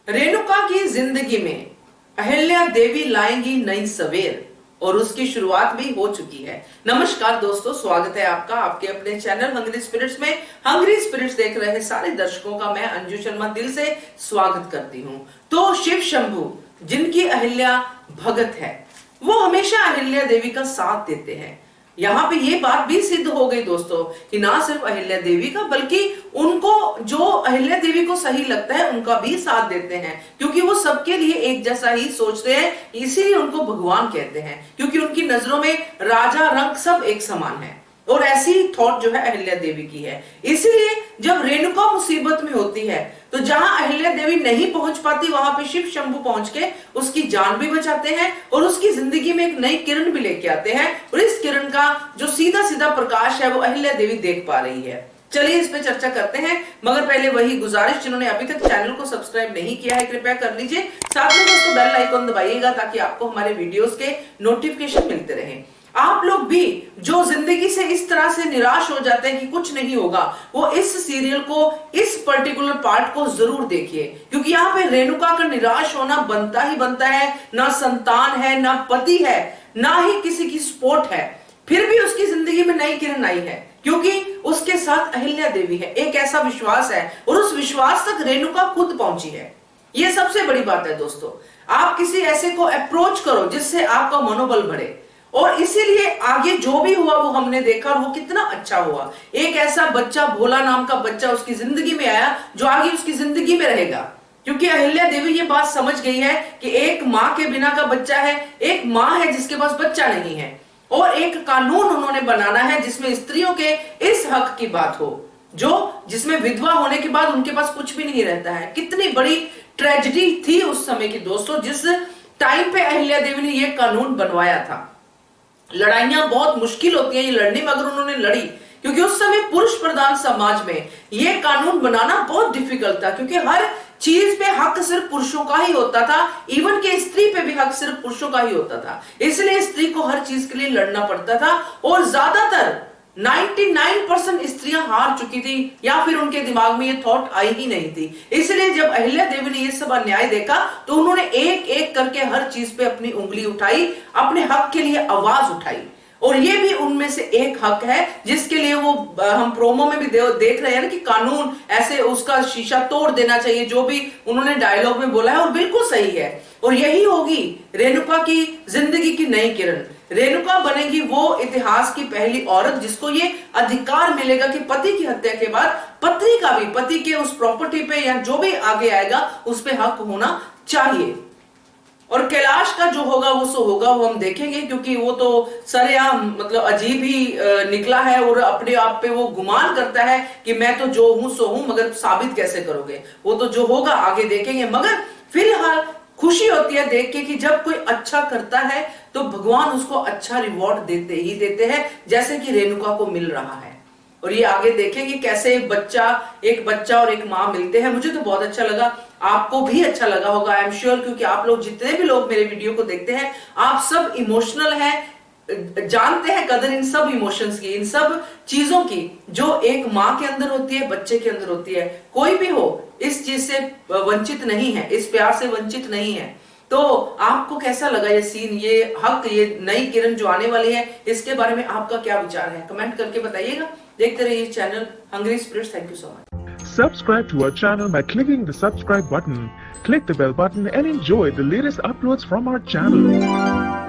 रेणुका की जिंदगी में अहिल्या देवी लाएंगी नई सवेर और उसकी शुरुआत भी हो चुकी है। नमस्कार दोस्तों, स्वागत है आपका आपके अपने चैनल हंग्री स्पिरिट्स में। हंग्री स्पिरिट्स देख रहे सारे दर्शकों का मैं अंजू शर्मा दिल से स्वागत करती हूं। तो शिव शंभू जिनकी अहिल्या भगत है, वो हमेशा अहिल्या देवी का साथ देते हैं। यहाँ पे ये बात भी सिद्ध हो गई दोस्तों कि ना सिर्फ अहिल्या देवी का बल्कि उनको जो अहिल्या देवी को सही लगता है उनका भी साथ देते हैं, क्योंकि वो सबके लिए एक जैसा ही सोचते हैं। इसीलिए उनको भगवान कहते हैं, क्योंकि उनकी नजरों में राजा रंग सब एक समान है। और ऐसी थॉट जो है अहिल्या देवी की है। इसीलिए जब रेणुका मुसीबत में होती है तो जहां अहिल्या देवी नहीं पहुंच पाती वहां पे शिव शंभू पहुंच के उसकी जान भी बचाते हैं और उसकी जिंदगी में एक नई किरण भी लेके आते हैं। और इस किरण का जो सीधा सीधा प्रकाश है वो अहिल्या देवी देख पा रही है। चलिए इस पे चर्चा करते हैं, मगर पहले वही गुजारिश, जिन्होंने अभी तक चैनल को सब्सक्राइब नहीं किया है कृपया कर लीजिए। साथ में दोस्तों बेल आइकन दबाइएगा ताकि आपको हमारे वीडियोस के नोटिफिकेशन मिलते रहें। आप लोग भी जो जिंदगी से इस तरह से निराश हो जाते हैं कि कुछ नहीं होगा, वो इस सीरियल को, इस पर्टिकुलर पार्ट को जरूर देखिए, क्योंकि यहाँ पे रेणुका का निराश होना बनता ही बनता है। ना संतान है, ना पति है, ना ही किसी की सपोर्ट है, फिर भी उसकी जिंदगी में नई किरण आई है क्योंकि उसके साथ अहिल्या देवी है। एक ऐसा विश्वास है और उस विश्वास तक रेणुका खुद पहुंची है। ये सबसे बड़ी बात है दोस्तों। आप किसी ऐसे को अप्रोच करो जिससे आपका मनोबल बढ़े, और इसीलिए आगे जो भी हुआ वो हमने देखा और वो कितना अच्छा हुआ। एक ऐसा बच्चा, भोला नाम का बच्चा उसकी जिंदगी में आया जो आगे उसकी जिंदगी में रहेगा, क्योंकि अहिल्या देवी ये बात समझ गई है कि एक माँ के बिना का बच्चा है, एक माँ है जिसके पास बच्चा नहीं है, और एक कानून उन्होंने बनाना है जिसमें स्त्रियों के इस हक की बात हो, जो जिसमें विधवा होने के बाद उनके पास कुछ भी नहीं रहता है। कितनी बड़ी ट्रेजेडी थी उस समय की दोस्तों, जिस टाइम पे अहिल्या देवी ने ये कानून बनवाया था। लड़ाइयां बहुत मुश्किल होती हैं ये लड़नी, मगर उन्होंने लड़ी, क्योंकि उस समय पुरुष प्रधान समाज में ये कानून बनाना बहुत डिफिकल्ट था, क्योंकि हर चीज पे हक सिर्फ पुरुषों का ही होता था। इवन के स्त्री पे भी हक सिर्फ पुरुषों का ही होता था। इसलिए स्त्री को हर चीज के लिए लड़ना पड़ता था, और ज्यादातर 99% स्त्रियां हार चुकी थी, या फिर उनके दिमाग में ये थॉट आई ही नहीं थी। इसलिए जब अहिल्या देवी ने ये सब अन्याय देखा तो उन्होंने एक एक करके हर चीज पे अपनी उंगली उठाई, अपने हक के लिए आवाज उठाई, और ये भी उनमें से एक हक है जिसके लिए वो हम प्रोमो में भी देख रहे हैं कि कानून ऐसे उसका शीशा तोड़ देना चाहिए, जो भी उन्होंने डायलॉग में बोला है, और बिल्कुल सही है। और यही होगी रेणुका की जिंदगी की नई किरण। रेणुका बनेगी वो इतिहास की पहली औरत जिसको ये अधिकार मिलेगा कि पति की हत्या के बाद पत्नी का भी पति के उस प्रॉपर्टी पे या जो भी आगे आएगा उस पे हक होना चाहिए। और कैलाश का जो होगा वो सो होगा, वो हम देखेंगे, क्योंकि वो तो सरेआम मतलब अजीब ही निकला है और अपने आप पे वो गुमान करता है कि मैं तो जो हूं सो हूं, मगर साबित कैसे करोगे? वो तो जो होगा आगे देखेंगे। मगर फिलहाल खुशी होती है देख के कि जब कोई अच्छा करता है तो भगवान उसको अच्छा रिवॉर्ड देते ही देते हैं, जैसे कि रेणुका को मिल रहा है। और ये आगे देखेंगे कैसे एक बच्चा और एक माँ मिलते हैं। मुझे तो बहुत अच्छा लगा, आपको भी अच्छा लगा होगा आई एम श्योर, क्योंकि आप लोग जितने भी लोग मेरे वीडियो को देखते हैं आप सब इमोशनल हैं, जानते हैं कदर इन सब इमोशंस की, इन सब चीजों की जो एक माँ के अंदर होती है, बच्चे के अंदर होती है। कोई भी हो इस चीज से वंचित नहीं है, इस प्यार से वंचित नहीं है। तो आपको कैसा लगा ये सीन, ये हक, ये नई किरण जो आने वाली है, इसके बारे में आपका क्या विचार है? कमेंट करके बताइएगा। देखते रहिए channel hungry spirits. Thank you so much. Subscribe to our channel by clicking the subscribe button. Click the bell button and enjoy the latest uploads from our channel.